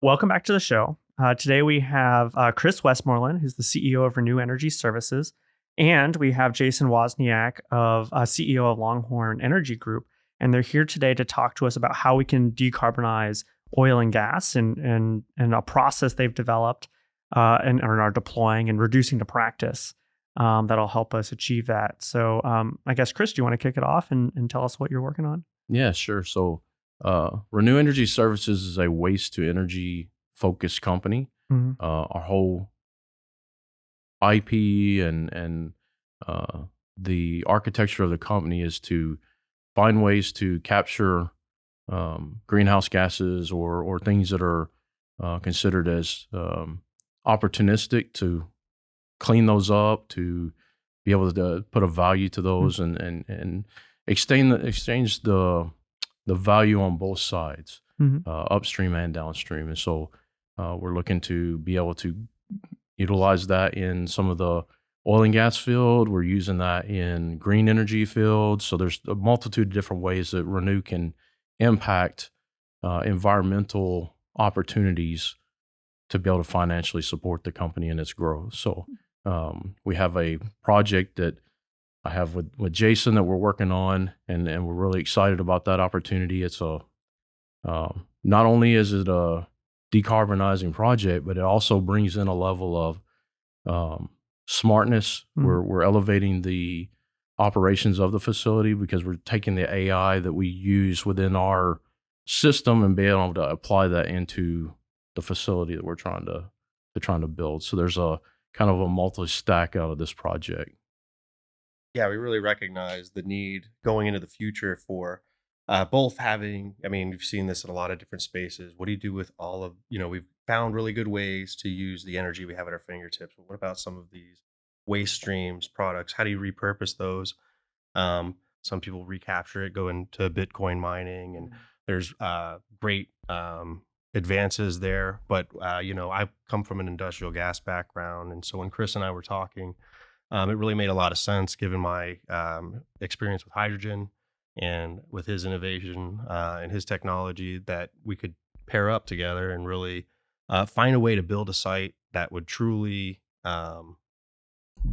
Welcome back to the show. Today we have Chris Westmoreland, who's the CEO of Renu Energy Services, and we have Jason Wozniak, CEO of Longhorn Energy Group, and they're here today to talk to us about how we can decarbonize oil and gas and a process they've developed and are deploying and reducing to practice that'll help us achieve that. So I guess, Chris, do you want to kick it off and tell us what you're working on? Yeah, sure. So Renu Energy Services is a waste to energy focused company. Mm-hmm. Our whole IP and the architecture of the company is to find ways to capture greenhouse gases or things that are considered as opportunistic, to clean those up, to be able to put a value to those, and exchange the value on both sides, upstream and downstream. And so we're looking to be able to utilize that in some of the oil and gas field. We're using that in green energy fields. So there's a multitude of different ways that Renew can impact environmental opportunities to be able to financially support the company and its growth. So we have a project that I have with Jason that we're working on, and we're really excited about that opportunity. It's not only is it a decarbonizing project, but it also brings in a level of smartness. We're elevating the operations of the facility because we're taking the AI that we use within our system and being able to apply that into the facility that we're trying to build. So there's a kind of a multi-stack out of this project. Yeah, we really recognize the need going into the future for both having, you've seen this in a lot of different spaces. What do you do with all of, we've found really good ways to use the energy we have at our fingertips. But what about some of these waste streams, products? How do you repurpose those? Some people recapture it, go into Bitcoin mining, and there's great advances there. But, I come from an industrial gas background. And so when Chris and I were talking, it really made a lot of sense given my experience with hydrogen and with his innovation and his technology, that we could pair up together and really find a way to build a site that would truly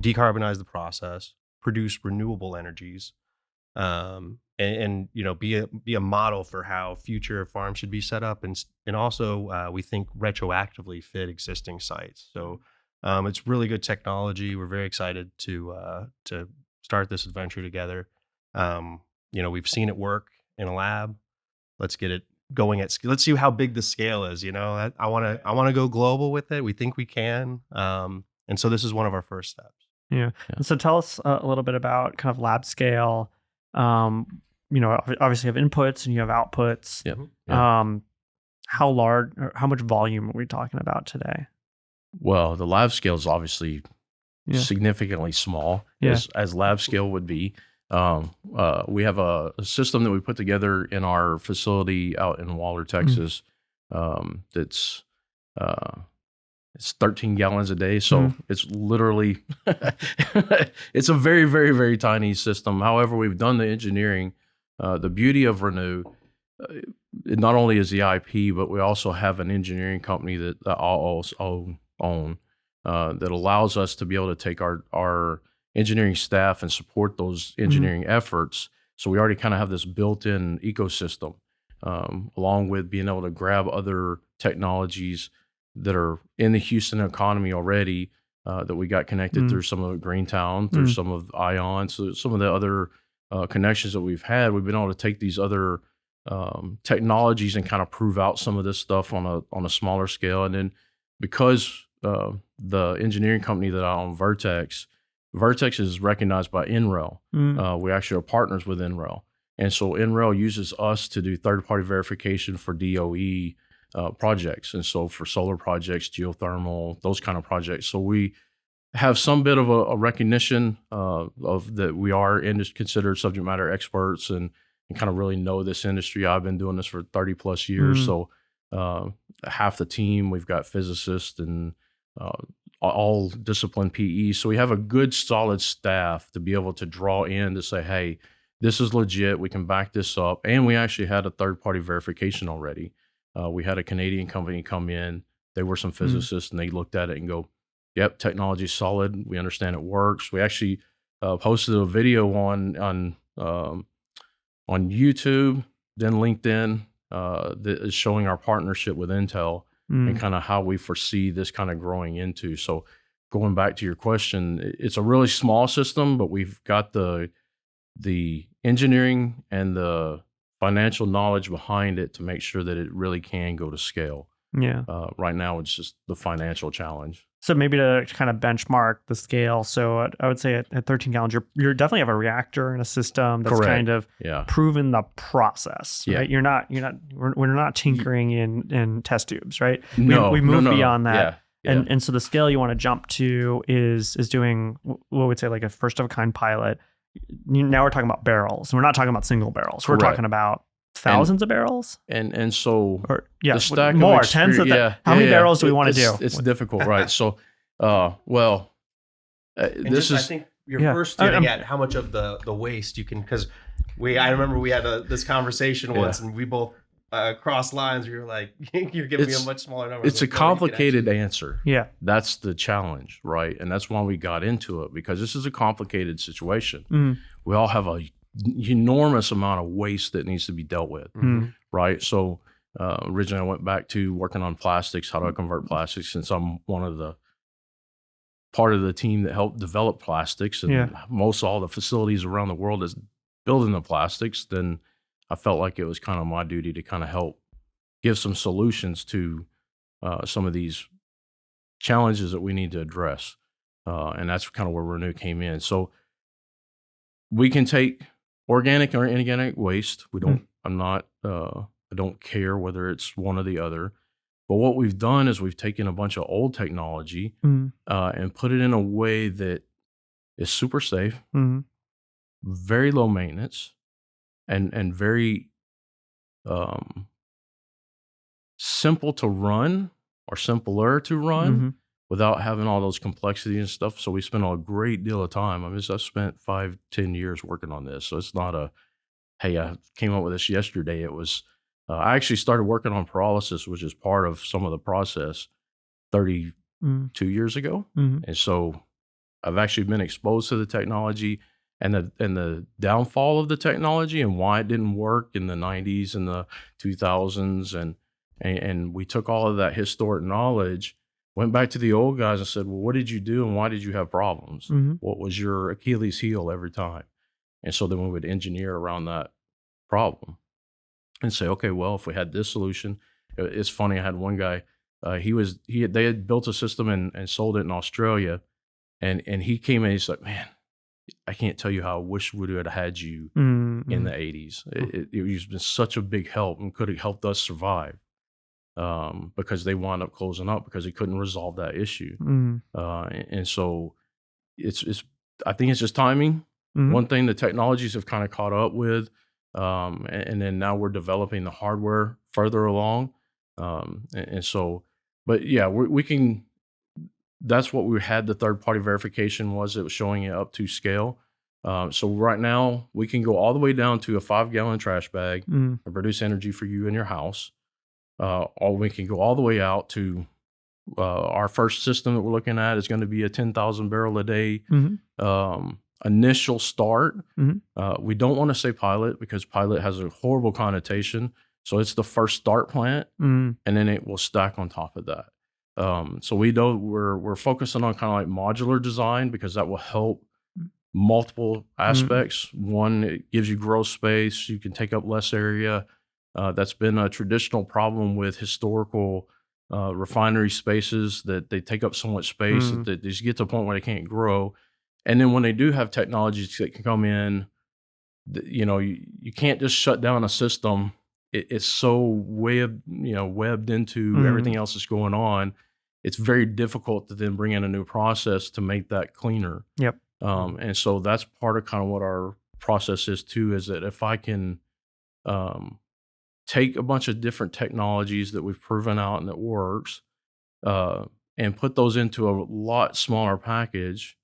decarbonize the process, produce renewable energies, and be a model for how future farms should be set up, and also we think retroactively fit existing sites. So it's really good technology. We're very excited to start this adventure together. We've seen it work in a lab. Let's get it going at scale. Let's see how big the scale is. I want to go global with it. We think we can. And so this is one of our first steps. Yeah. And so tell us a little bit about kind of lab scale. Obviously you have inputs and you have outputs. Yep. How large, or how much volume are we talking about today? Well, the lab scale is obviously significantly small, as lab scale would be. We have a system that we put together in our facility out in Waller, Texas. That's it's 13 gallons a day, so it's literally it's a very, very, very tiny system. However, we've done the engineering. The beauty of Renew, it not only is the IP, but we also have an engineering company that all own that allows us to be able to take our engineering staff and support those engineering efforts. So we already kind of have this built-in ecosystem, along with being able to grab other technologies that are in the Houston economy already, that we got connected through some of Greentown, through some of ION, so some of the other connections that we've had. We've been able to take these other technologies and kind of prove out some of this stuff on a smaller scale. And then because the engineering company that I own, Vertex is recognized by NREL. We actually are partners with NREL. And so NREL uses us to do third-party verification for DOE projects. And so for solar projects, geothermal, those kind of projects. So we have some bit of a recognition of that we are considered subject matter experts and kind of really know this industry. I've been doing this for 30 plus years. So half the team, we've got physicists and all discipline PE. So we have a good solid staff to be able to draw in to say, hey, this is legit. We can back this up. And we actually had a third-party verification already. We had a Canadian company come in. They were some physicists, and they looked at it and go, "Yep, technology's solid. We understand it works." We actually posted a video on YouTube, then LinkedIn, that is showing our partnership with Intel and kind of how we foresee this kind of growing into. So going back to your question, it's a really small system, but we've got the engineering and the financial knowledge behind it to make sure that it really can go to scale. Yeah. Right now, it's just the financial challenge. So maybe to kind of benchmark the scale. So I would say at 13 gallons, you definitely have a reactor and a system that's Correct. kind of proven the process, right? We're not tinkering in test tubes, right? We moved beyond that. Yeah. And so the scale you want to jump to is doing what would say like a first of a kind pilot. Now we're talking about barrels. We're not talking about single barrels. Correct. We're talking about thousands of barrels. And so the stack more tens of how many barrels do we want to do? It's difficult, right? So this is I think you're first getting at how much of the waste you can, because I remember we had this conversation once and we both crossed lines. We were like, you're giving me a much smaller number. It's a complicated answer. Yeah. That's the challenge, right? And that's why we got into it, because this is a complicated situation. We all have a enormous amount of waste that needs to be dealt with, right? So originally I went back to working on plastics. How do I convert plastics? Since I'm part of the team that helped develop plastics, and most all the facilities around the world is building the plastics, then I felt like it was kind of my duty to kind of help give some solutions to some of these challenges that we need to address. And that's kind of where Renew came in. So we can take organic or inorganic waste. We don't, I don't care whether it's one or the other. But what we've done is we've taken a bunch of old technology and put it in a way that is super safe, very low maintenance, and very simple to run, or simpler to run, without having all those complexities and stuff. So we spent a great deal of time. I mean, I've spent 5-10 years working on this. So it's not hey, I came up with this yesterday. It was, I actually started working on pyrolysis, which is part of some of the process, 32 years ago. And so I've actually been exposed to the technology and the downfall of the technology and why it didn't work in the 90s and the 2000s. And we took all of that historic knowledge, went back to the old guys and said, well, what did you do and why did you have problems? What was your Achilles heel every time? And so then we would engineer around that problem and say, okay, well, if we had this solution, it's funny. I had one guy, they had built a system and sold it in Australia. And he came in, he's like, man, I can't tell you how I wish we would have had you in the 80s. It's been such a big help and could have helped us survive. Because they wound up closing up because he couldn't resolve that issue. And so I think it's just timing. One thing the technologies have kind of caught up with, and then now we're developing the hardware further along. And so, but yeah, we can, that's what we had. The third party verification was, it was showing it up to scale. So right now we can go all the way down to a 5-gallon trash bag and produce energy for you in your house. Or we can go all the way out to our first system that we're looking at is going to be a 10,000 barrel a day initial start. We don't want to say pilot because pilot has a horrible connotation. So it's the first start plant, and then it will stack on top of that. So we're focusing on kind of like modular design because that will help multiple aspects. One, it gives you growth space. You can take up less area. That's been a traditional problem with historical refinery spaces, that they take up so much space that they just get to a point where they can't grow. And then when they do have technologies that can come in, you can't just shut down a system. It's so webbed into everything else that's going on. It's very difficult to then bring in a new process to make that cleaner. Yep. And so that's part of kind of what our process is too, is that if I can take a bunch of different technologies that we've proven out and that works, and put those into a lot smaller package,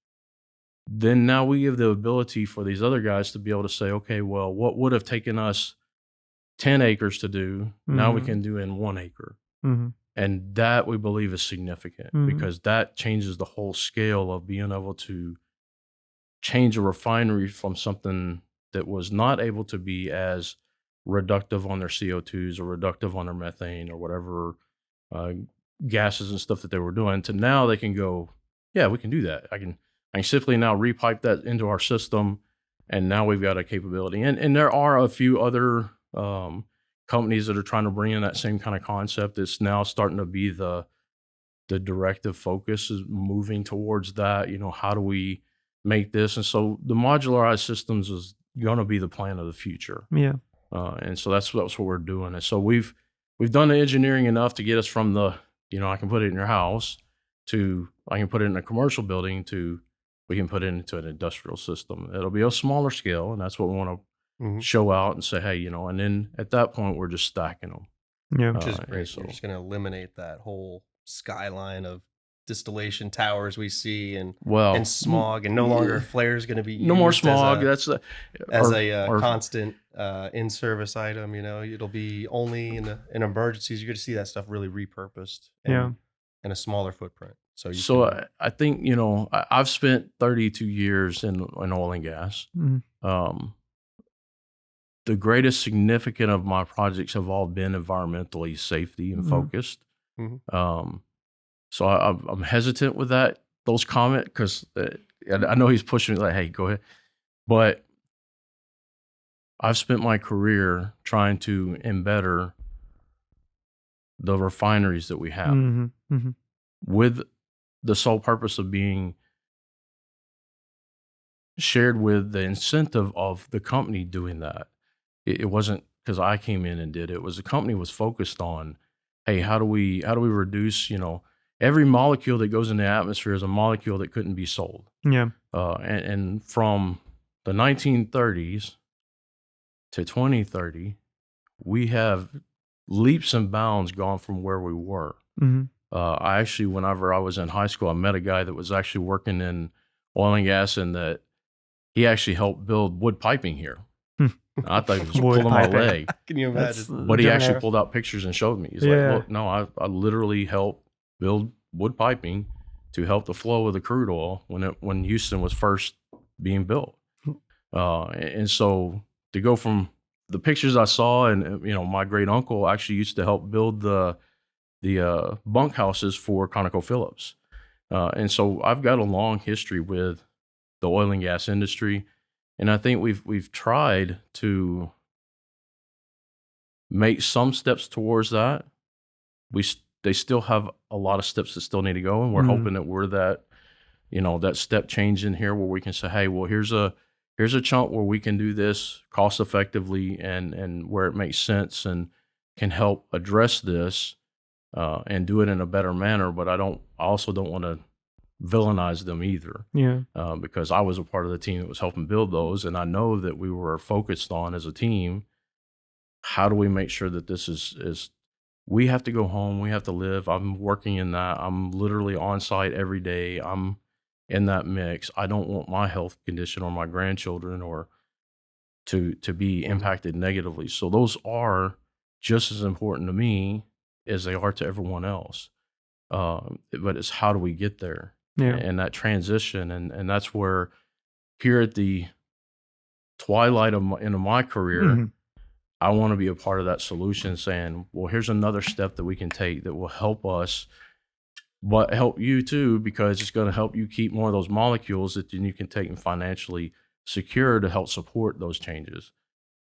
then now we have the ability for these other guys to be able to say, okay, well, what would have taken us 10 acres to do. Now we can do in 1 acre. And that we believe is significant because that changes the whole scale of being able to change a refinery from something that was not able to be as reductive on their CO2s or reductive on their methane or whatever gases and stuff that they were doing to now they can go, yeah, we can do that. I can simply now repipe that into our system, and now we've got a capability. And there are a few other companies that are trying to bring in that same kind of concept. It's now starting to be the directive focus is moving towards that. How do we make this? And so the modularized systems is going to be the plan of the future. Yeah. And so that's what we're doing. And so we've done the engineering enough to get us from the, I can put it in your house to I can put it in a commercial building to we can put it into an industrial system. It'll be a smaller scale, and that's what we want to show out and say, hey, and then at that point we're just stacking them. Yeah, which is great. So you're just going to eliminate that whole skyline of distillation towers we see and smog, and no longer flare is going to be used no more smog. As a constant in-service item. It'll be only in emergencies. You're going to see that stuff really repurposed in a smaller footprint. I think I've spent 32 years in oil and gas. The greatest significant of my projects have all been environmentally safety and focused. So I'm hesitant with those comments because I know he's pushing me like, hey, go ahead. But I've spent my career trying to embetter the refineries that we have with the sole purpose of being shared with the incentive of the company doing that. It wasn't because I came in and did it. It was the company was focused on, hey, how do we reduce, every molecule that goes in the atmosphere is a molecule that couldn't be sold. Yeah. And from the 1930s to 2030, we have leaps and bounds gone from where we were. I actually, whenever I was in high school, I met a guy that was actually working in oil and gas, and that he actually helped build wood piping here. I thought he was pulling my leg. Can you imagine? But he actually pulled out pictures and showed me. He's like, look, no, I literally helped build wood piping to help the flow of the crude oil when Houston was first being built. And so to go from the pictures I saw, and my great uncle actually used to help build the bunkhouses for ConocoPhillips. And so I've got a long history with the oil and gas industry. And I think we've tried to make some steps towards that. They still have a lot of steps that still need to go, and we're hoping that we're that step change in here where we can say, hey, well, here's a chunk where we can do this cost effectively and where it makes sense and can help address this and do it in a better manner. But I also don't want to villainize them either. Because I was a part of the team that was helping build those, and I know that we were focused on as a team, how do we make sure that this is we have to go home, we have to live. I'm working in that. I'm literally on site every day. I'm in that mix. I don't want my health condition or my grandchildren or to be impacted negatively. So those are just as important to me as they are to everyone else. But it's how do we get there? And that transition, and that's where here at the twilight of my career, I want to be a part of that solution, saying, well, here's another step that we can take that will help us, but help you too, because it's going to help you keep more of those molecules that then you can take and financially secure to help support those changes.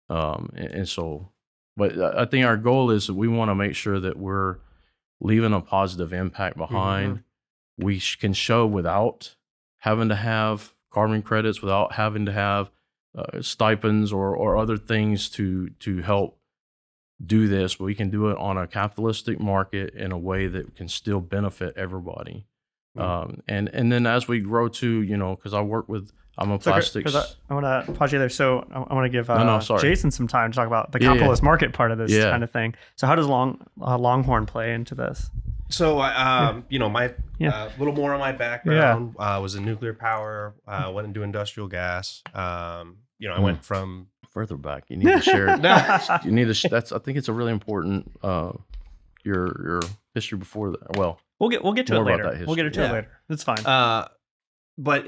And so, but I think our goal is that we want to make sure that we're leaving a positive impact behind. We can show without having to have carbon credits, without having to have stipends or other things to help do this, but we can do it on a capitalistic market in a way that can still benefit everybody. And then as we grow too, because I'm a plastics. I want to pause you there. So I want to give Jason some time to talk about the capitalist market part of this kind of thing. So how does Longhorn play into this? So, my little more on my background, was in nuclear power, went into industrial gas. I went from further back. You need to share it. You need to. I think it's a really important your history before that. Well, we'll get to it later. We'll get it later. That's fine. But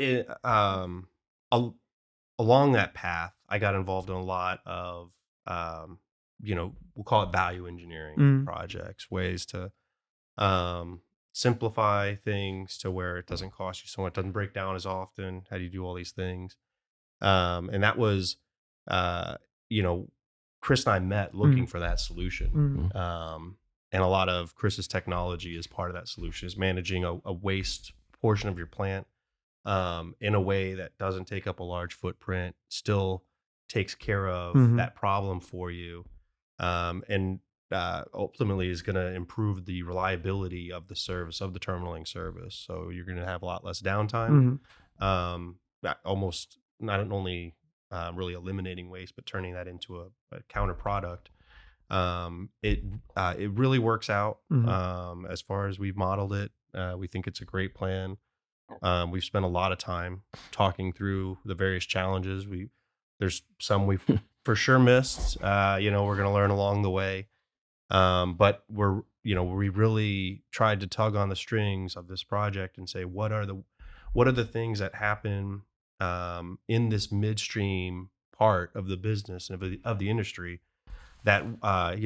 along that path, I got involved in a lot of we'll call it value engineering projects, ways to simplify things to where it doesn't cost you so much, doesn't break down as often. How do you do all these things? And that was, Chris and I met looking for that solution. And a lot of Chris's technology is part of that solution, is managing a waste portion of your plant in a way that doesn't take up a large footprint, still takes care of that problem for you, and ultimately is going to improve the reliability of the service, of the terminaling service. So you're going to have a lot less downtime, almost not only really eliminating waste, but turning that into a counter product. It really works out as far as we've modeled it. We think it's a great plan. We've spent a lot of time talking through the various challenges. There's some we've for sure missed. We're going to learn along the way. But we really tried to tug on the strings of this project and say, what are the things that happen in this midstream part of the business and of the industry that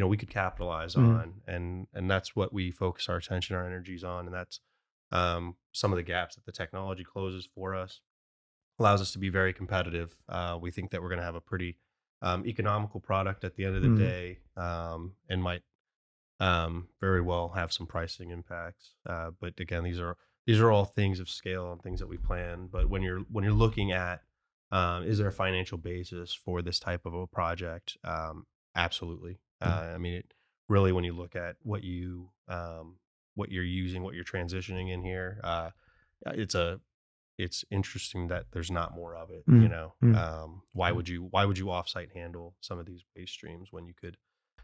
we could capitalize on, and that's what we focus our attention, our energies on, and that's some of the gaps that the technology closes for us, allows us to be very competitive. We think that we're going to have a pretty economical product at the end of the day, and might very well have some pricing impacts. But again, these are all things of scale and things that we plan. But when you're looking at is there a financial basis for this type of a project? Absolutely. I mean, it really, when you look at what you're using, what you're transitioning in here, it's interesting that there's not more of it. Why would you offsite handle some of these waste streams when you could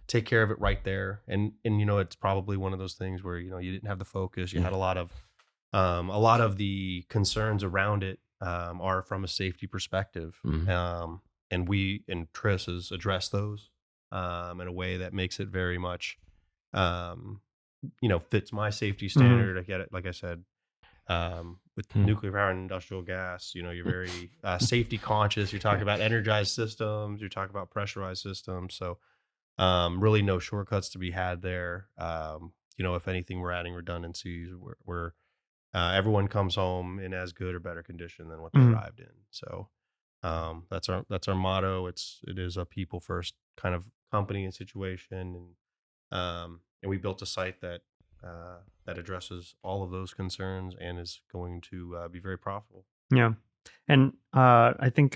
take care of it right there? And it's probably one of those things where you didn't have the focus. You had a lot of the concerns around it are from a safety perspective, and Chris has addressed those in a way that makes it very much fits my safety standard. I get it, like I said, with nuclear power and industrial gas, you're very safety conscious. You're talking about energized systems, you're talking about pressurized systems, so really no shortcuts to be had there. If anything, we're adding redundancies. We're everyone comes home in as good or better condition than what they arrived in. So that's our motto. It is a people first kind of company and situation, and we built a site that addresses all of those concerns and is going to be very profitable. Yeah, and I think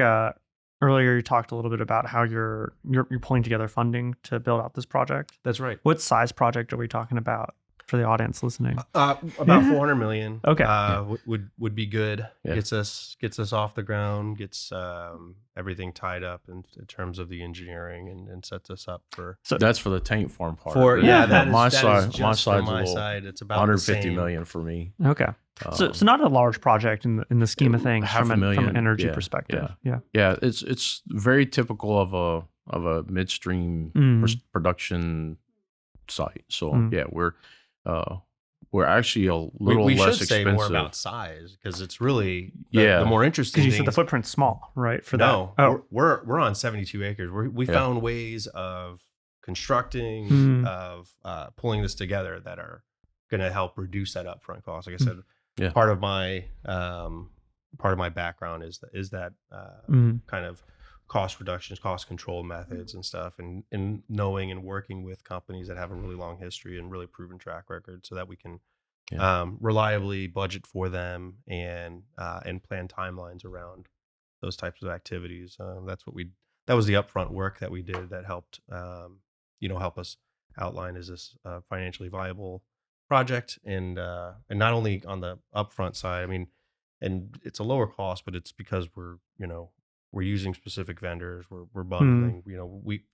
earlier you talked a little bit about how you're pulling together funding to build out this project. That's right. What size project are we talking about for the audience listening? About $400 million. Okay, would be good. Yeah. Gets us off the ground. Gets everything tied up in terms of the engineering, and sets us up for. So that's for the tank farm part. My side. It's about $150 million for me. Okay, so not a large project in the scheme of things from an energy perspective. Yeah. It's very typical of a midstream production site. So we're actually a little less expensive. We should say more about size, because it's really the more interesting. Because you said the footprint's small, right? We're on 72 acres. We found ways of constructing, of pulling this together that are going to help reduce that upfront cost. Like I said, part of my background is that kind of cost reductions, cost control methods and stuff, and knowing and working with companies that have a really long history and really proven track record, so that we can reliably budget for them and plan timelines around those types of activities. That was the upfront work that we did that helped help us outline, is this financially viable project, and not only on the upfront side, I mean, and it's a lower cost, but it's because we're using specific vendors. We're bundling.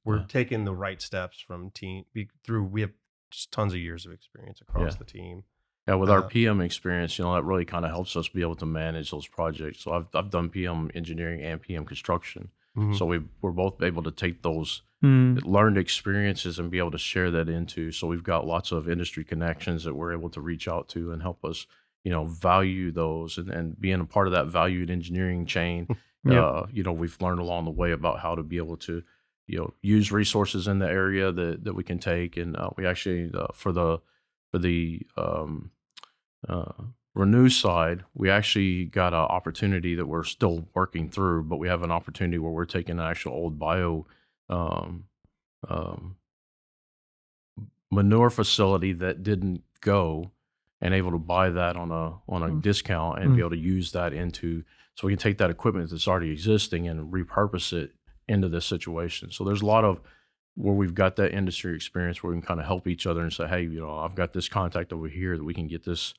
We're taking the right steps from team through. We have just tons of years of experience across the team. Yeah, with our PM experience, that really kind of helps us be able to manage those projects. So I've done PM engineering and PM construction. So we're both able to take those learned experiences and be able to share that into. So we've got lots of industry connections that we're able to reach out to and help us, value those and being a part of that valued engineering chain. We've learned along the way about how to be able to, use resources in the area that we can take. And we actually, for the Renew side, we actually got an opportunity that we're still working through, but we have an opportunity where we're taking an actual old bio manure facility that didn't go and able to buy that on a discount and be able to use that so we can take that equipment that's already existing and repurpose it into this situation. So there's a lot of where we've got that industry experience where we can kind of help each other and say, hey, I've got this contact over here that we can get this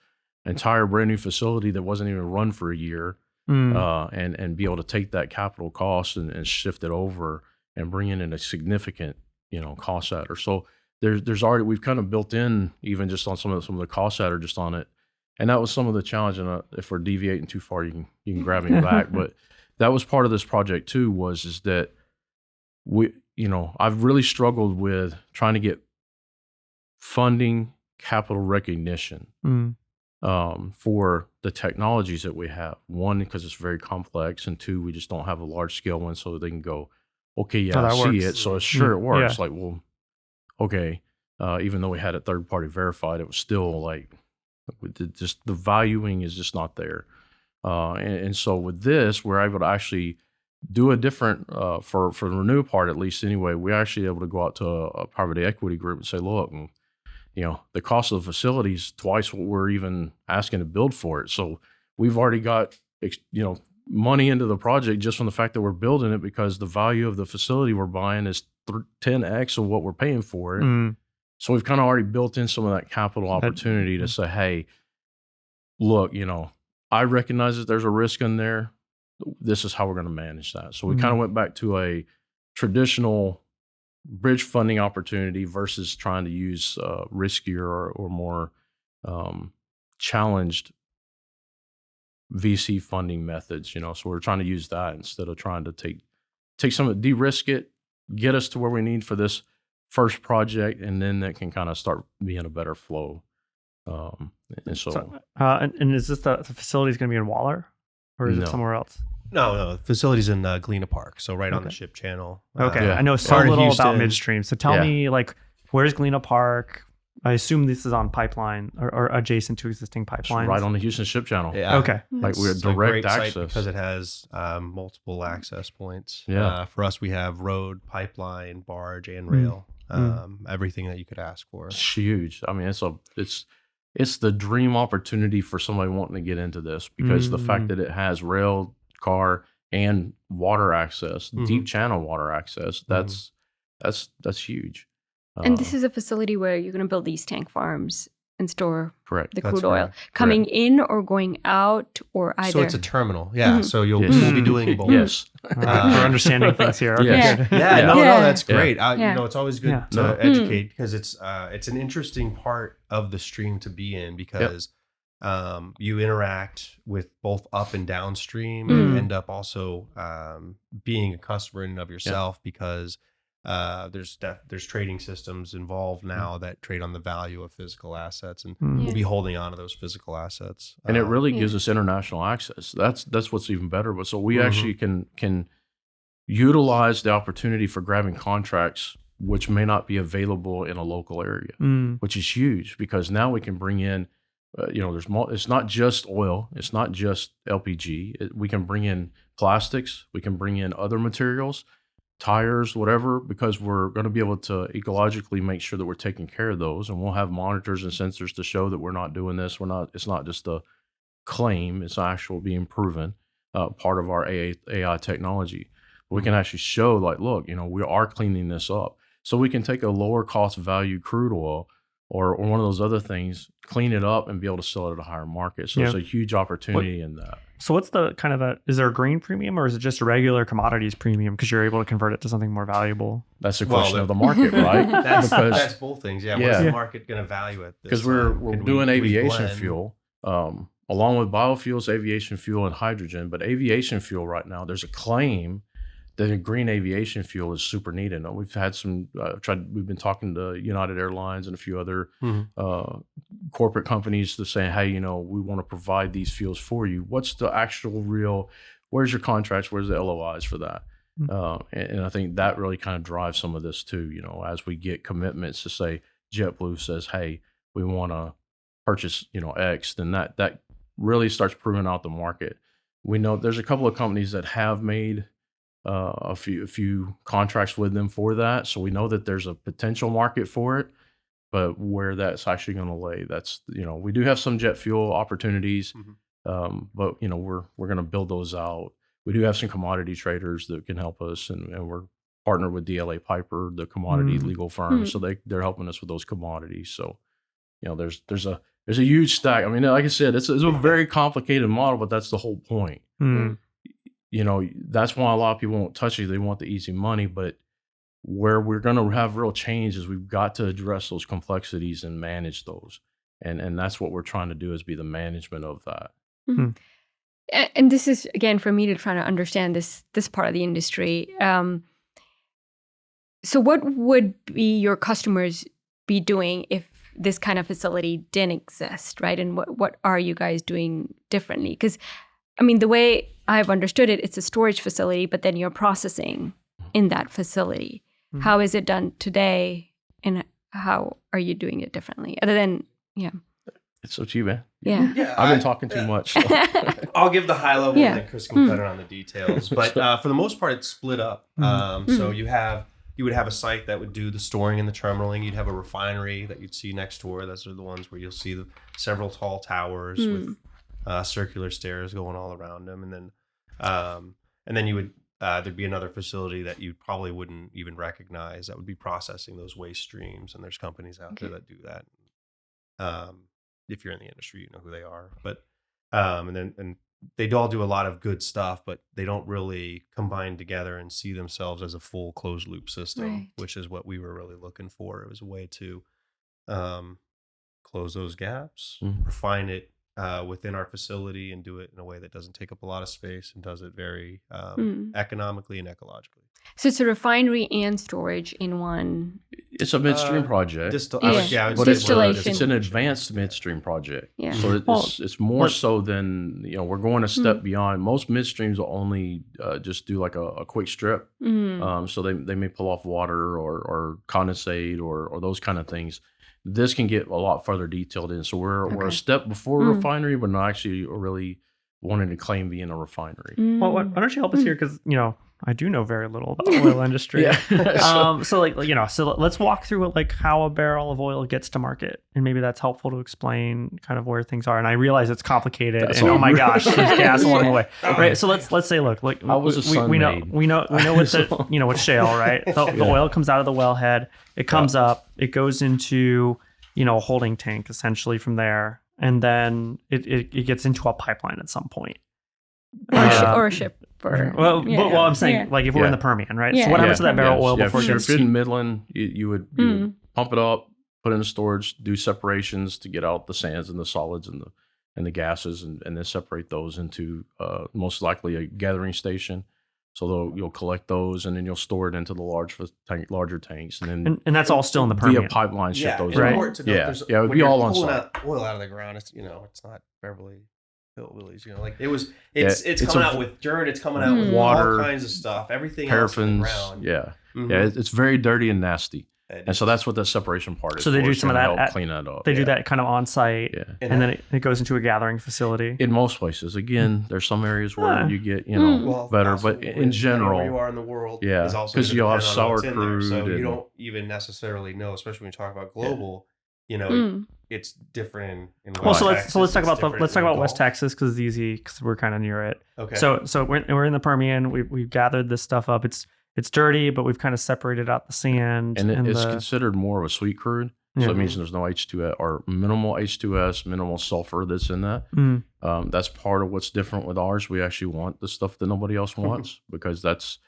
entire brand new facility that wasn't even run for a year and be able to take that capital cost and shift it over and bring in a significant, cost adder. So there's already, we've kind of built in even just on some of the cost adder just on it. And that was some of the challenge. And if we're deviating too far, you can grab me back. But that was part of this project too, is that I've really struggled with trying to get funding, capital recognition for the technologies that we have. One, because it's very complex, and two, we just don't have a large scale one, so they can go, okay, yeah, I see it, so it works. Like, well, okay, even though we had it third party verified, it was still like just the valuing is just not there. And so with this, we're able to actually do a different for the Renew part, at least anyway. We're actually able to go out to a private equity group and say, look, the cost of the facility is twice what we're even asking to build for it. So we've already got, money into the project just from the fact that we're building it, because the value of the facility we're buying is 10x of what we're paying for it. So we've kind of already built in some of that capital opportunity to say, hey, look, I recognize that there's a risk in there. This is how we're going to manage that. So we kind of went back to a traditional bridge funding opportunity versus trying to use riskier or more challenged VC funding methods. So we're trying to use that instead of trying to take some of it, de-risk it, get us to where we need for this first project, and then that can kind of start being a better flow. And is this the facility is going to be in Waller, or is it somewhere else? No, the facility's in Galena Park, so right on the ship channel. Okay, I know so little about Midstream, so tell me, where's Galena Park? I assume this is on pipeline or adjacent to existing pipelines. It's right on the Houston ship channel. Yeah. Okay. We're direct access because it has multiple access points. Yeah. For us, we have road, pipeline, barge, and rail. Everything that you could ask for. It's huge. I mean, it's the dream opportunity for somebody wanting to get into this, because the fact that it has rail, car, and water access, deep channel water access, that's huge. And this is a facility where you're going to build these tank farms and store correct. the crude oil coming in or going out, or either. So it's a terminal. Yeah. So we'll be doing both. Yes. We're understanding things here. Okay, yes. good. No, that's great. Yeah. It's always good to educate, because it's an interesting part of the stream to be in, because you interact with both up and downstream and end up also being a customer in and of yourself, because there's trading systems involved now that trade on the value of physical assets, and we'll be holding on to those physical assets. And it really gives us international access. That's what's even better. But so we actually can utilize the opportunity for grabbing contracts which may not be available in a local area, which is huge, because now we can bring in, it's not just oil, it's not just LPG. We can bring in plastics, we can bring in other materials, tires, whatever, because we're going to be able to ecologically make sure that we're taking care of those, and we'll have monitors and sensors to show that we're not doing this. It's not just a claim; it's actual being proven, part of our AI technology. We can actually show, look, we are cleaning this up, so we can take a lower cost value crude oil or one of those other things, clean it up, and be able to sell it at a higher market. So there's a huge opportunity in that. So what's the is there a green premium, or is it just a regular commodities premium because you're able to convert it to something more valuable? That's a question of the market, right? That's both things. Yeah. What's the market going to value it? Because we're doing aviation fuel, along with biofuels, aviation fuel, and hydrogen. But aviation fuel right now, there's a claim the green aviation fuel is super needed. We've had some we've been talking to United Airlines and a few other corporate companies to say, hey, we want to provide these fuels for you. What's the actual real, where's your contracts? Where's the LOIs for that? And I think that really kind of drives some of this too, as we get commitments to say JetBlue says, hey, we want to purchase, X, then that really starts proving out the market. We know there's a couple of companies that have made a few contracts with them for that. So we know that there's a potential market for it, but where that's actually going to lay, that's, we do have some jet fuel opportunities, but we're going to build those out. We do have some commodity traders that can help us, and we're partnered with DLA Piper, the commodity legal firm. So they're helping us with those commodities. So, there's a huge stack. I mean, like I said, it's a very complicated model, but that's the whole point. That's why a lot of people won't touch it. They want the easy money, but where we're going to have real change is we've got to address those complexities and manage those. And that's what we're trying to do, is be the management of that. And this is, again, for me to try to understand this part of the industry. So what would be your customers be doing if this kind of facility didn't exist, right? And what are you guys doing differently? Because, I mean, the way I've understood it, it's a storage facility, but then you're processing in that facility. How is it done today, and how are you doing it differently? Other than, It's up to you, man. Yeah. I've been talking too much. So. I'll give the high level, and then Chris can cut in on the details. But for the most part, it's split up. So you would have a site that would do the storing and the terminaling. You'd have a refinery that you'd see next door. Those are the ones where you'll see several tall towers with circular stairs going all around them. And then you would there'd be another facility that you probably wouldn't even recognize that would be processing those waste streams. And there's companies out there that do that. If you're in the industry, you know who they are. But and they all do a lot of good stuff, but they don't really combine together and see themselves as a full closed loop system, which is what we were really looking for. It was a way to close those gaps, refine it within our facility, and do it in a way that doesn't take up a lot of space and does it very economically and ecologically. So it's a refinery and storage in one. It's a midstream project. Distillation. It's an advanced midstream project. Yeah. So it's more so than, we're going a step beyond. Most midstreams will only just do like a quick strip. So they may pull off water or condensate or those kind of things. This can get a lot further detailed in. So we're a step before refinery, but not actually really wanting to claim being a refinery. Well, why don't you help us here? Because, I do know very little about the oil industry. So let's walk through how a barrel of oil gets to market, and maybe that's helpful to explain kind of where things are. And I realize it's complicated, oh my gosh, there's gas along the way, right? So let's say, look, I was a son we know what the with shale, right? The oil comes out of the wellhead, it comes up, it goes into a holding tank essentially from there, and then it gets into a pipeline at some point. Or a ship. I'm saying, if we're in the Permian, right? So what happens to that barrel of oil before it gets if you're in Midland, you would pump it up, put it in storage, do separations to get out the sands and the solids and the gases, and then separate those into most likely a gathering station. So you'll collect those, and then you'll store it into the larger tanks, and then and that's all still in the Permian. Via pipeline ship those. Right. It would be all on site. Oil out of the ground, it's not Beverly Hillbillies, it's coming out with dirt, it's coming out with water, all kinds of stuff, everything paraffins, else on the ground. It's very dirty and nasty, and so that's what the separation part is. So they do some of that, help clean that up. They do that kind of on site, and then it goes into a gathering facility. In most places, again, there's some areas where you get better, but in general, where you are in the world, is also because you'll have sour crude, so you don't even necessarily know, especially when you talk about global. It's different in West Texas. Let's talk about West Texas, because it's easy, because we're kind of near it. Okay. So we're in the Permian. We've gathered this stuff up. It's dirty, but we've kind of separated out the sand. And it's considered more of a sweet crude. So it means there's no H2S or minimal H2S, minimal sulfur that's in that. That's part of what's different with ours. We actually want the stuff that nobody else wants, because that's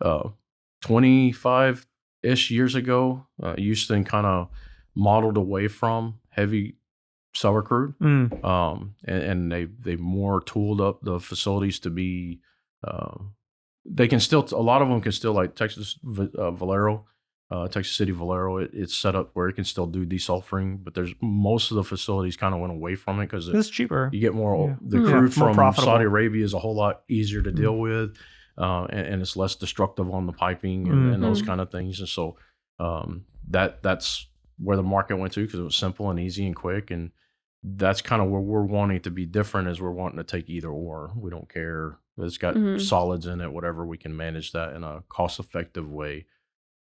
25-ish years ago, Houston kind of modeled away from heavy sour crude, and they more tooled up the facilities to be they can still, a lot of them can still, like Texas Valero, Texas City Valero, it's set up where it can still do desulfuring, but there's most of the facilities kind of went away from it because it's cheaper. You get more, Yeah. the crude more from profitable. Saudi Arabia is a whole lot easier to deal with, and it's less destructive on the piping and those kind of things. And so that's where the market went to, because it was simple and easy and quick. And that's kind of where we're wanting to be different, is we're wanting to take either or. We don't care. It's got solids in it, whatever. We can manage that in a cost-effective way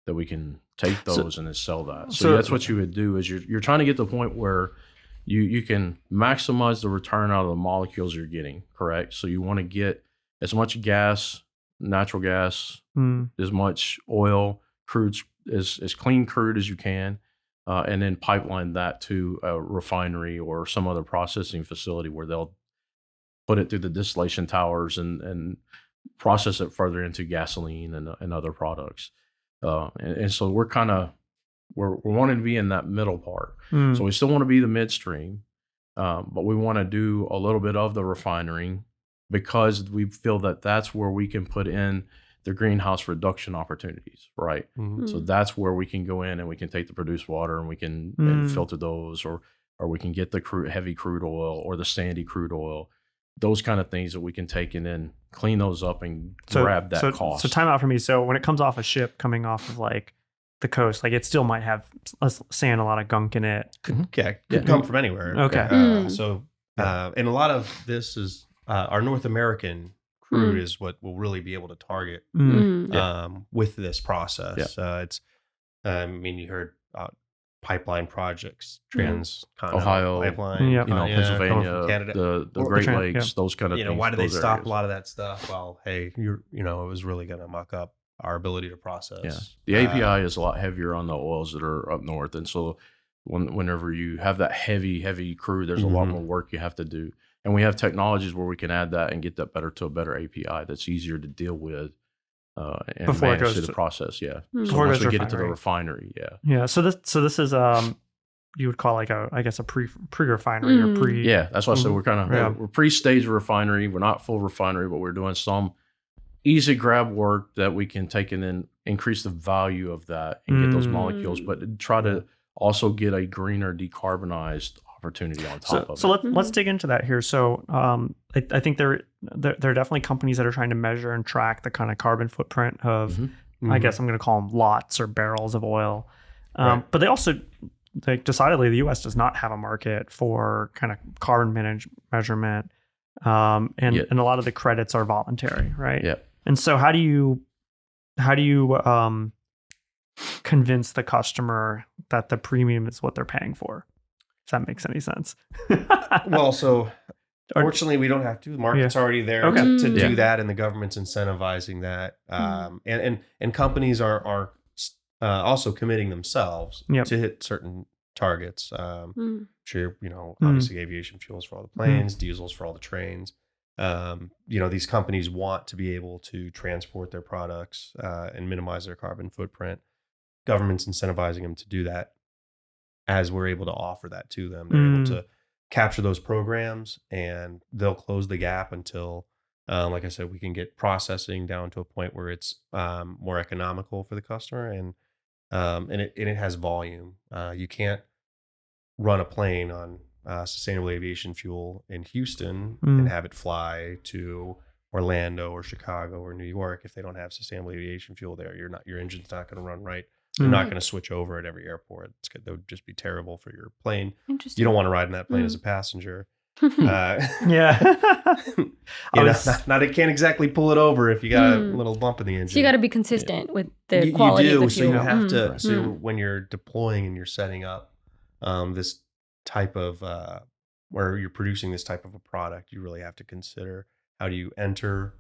that we can take those and then sell that. So that's what you would do, is you're trying to get to the point where you can maximize the return out of the molecules you're getting, correct? So you want to get as much gas, natural gas, as much oil, crude, as clean crude as you can, and then pipeline that to a refinery or some other processing facility where they'll put it through the distillation towers and process it further into gasoline and other products. And so we're wanting to be in that middle part. So we still want to be the midstream, but we want to do a little bit of the refining, because we feel that that's where we can put in the greenhouse reduction opportunities, right? So that's where we can go in and we can take the produced water and we can and filter those, or we can get the heavy crude oil or the sandy crude oil, those kind of things that we can take and then clean those up and grab that cost. So time out for me. So when it comes off a ship coming off of like the coast, like it still might have sand, a lot of gunk in it. Could come from anywhere. Okay. And a lot of this is our North American crude is what we'll really be able to target with this process. It's, I mean, you heard pipeline projects, transcontinental Ohio, pipeline, Pennsylvania, Canada, the Great Lakes, those kind of things. Why did they stop areas. a lot of that stuff? Well, hey, it was really going to muck up our ability to process. The API is a lot heavier on the oils that are up north, and so whenever you have that heavy crude, there's a lot more work you have to do. And we have technologies where we can add that and get that to a better API that's easier to deal with and before manage it goes to the process. So before once we get it to the refinery, So this is you would call like a pre-refinery or pre. Yeah, that's why I said we're pre-stage refinery. We're not full refinery, but we're doing some easy grab work that we can take and then increase the value of that and get those molecules, but try to also get a greener, decarbonized opportunity on top of it. So let's dig into that here. So I think there are definitely companies that are trying to measure and track the kind of carbon footprint of, I guess I'm going to call them lots or barrels of oil. But they also, decidedly, the U.S. does not have a market for kind of carbon measurement, and a lot of the credits are voluntary, right? Yeah. And so how do you convince the customer that the premium is what they're paying for? If that makes any sense. Well, so fortunately, we don't have to. The market's already there to do that, and the government's incentivizing that. And companies are also committing themselves to hit certain targets. Sure, obviously aviation fuels for all the planes, diesels for all the trains. These companies want to be able to transport their products and minimize their carbon footprint. Government's incentivizing them to do that. As we're able to offer that to them, they're able to capture those programs, and they'll close the gap until, like I said, we can get processing down to a point where it's more economical for the customer, and it has volume. You can't run a plane on sustainable aviation fuel in Houston and have it fly to Orlando or Chicago or New York if they don't have sustainable aviation fuel there. Your engine's not going to run right. They're not going to switch over at every airport. That would just be terrible for your plane. Interesting. You don't want to ride in that plane as a passenger. It can't exactly pull it over if you got a little bump in the engine. So you got to be consistent with the quality of the fuel. So you have to. So when you're deploying and you're setting up this type of where you're producing this type of a product, you really have to consider how do you enter.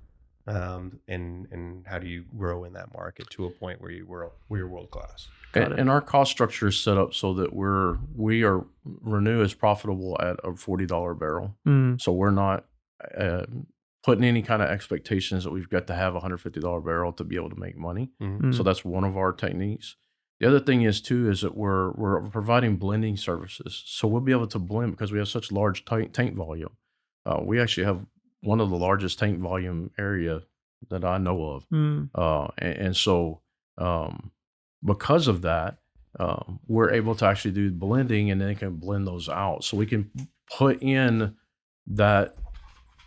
And how do you grow in that market to a point where you're world class? And our cost structure is set up so that Renew is profitable at a $40 barrel. So we're not putting any kind of expectations that we've got to have a $150 barrel to be able to make money. So that's one of our techniques. The other thing is that we're providing blending services. So we'll be able to blend because we have such large tank volume. We actually have one of the largest tank volume area that I know of. And so because of that, we're able to actually do blending and then can blend those out. So we can put in that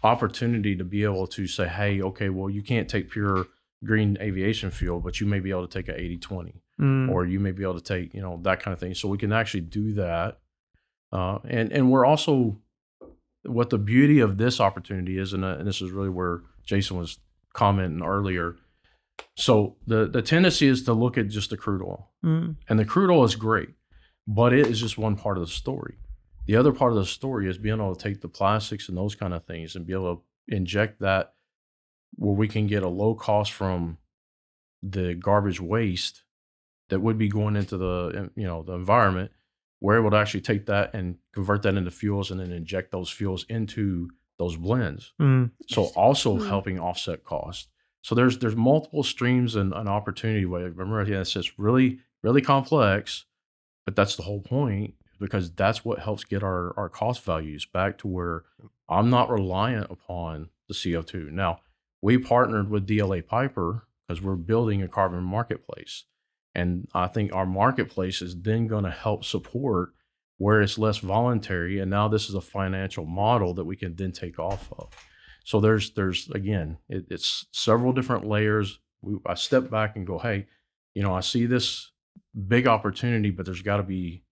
opportunity to be able to say, hey, okay, well, you can't take pure green aviation fuel, but you may be able to take a 80-20, or you may be able to take, that kind of thing. So we can actually do that. And we're also, what the beauty of this opportunity is, and this is really where Jason was commenting earlier. So the tendency is to look at just the crude oil, and the crude oil is great, but it is just one part of the story. The other part of the story is being able to take the plastics and those kind of things and be able to inject that where we can get a low cost from the garbage waste that would be going into the environment. We're able to actually take that and convert that into fuels and then inject those fuels into those blends. So also helping offset cost. So there's multiple streams and an opportunity. Remember, it's just really, really complex, but that's the whole point, because that's what helps get our cost values back to where I'm not reliant upon the CO2. Now, we partnered with DLA Piper because we're building a carbon marketplace. And I think our marketplace is then going to help support where it's less voluntary. And now this is a financial model that we can then take off of. So there's again, it's several different layers. I step back and go, hey, I see this big opportunity, but there's got to be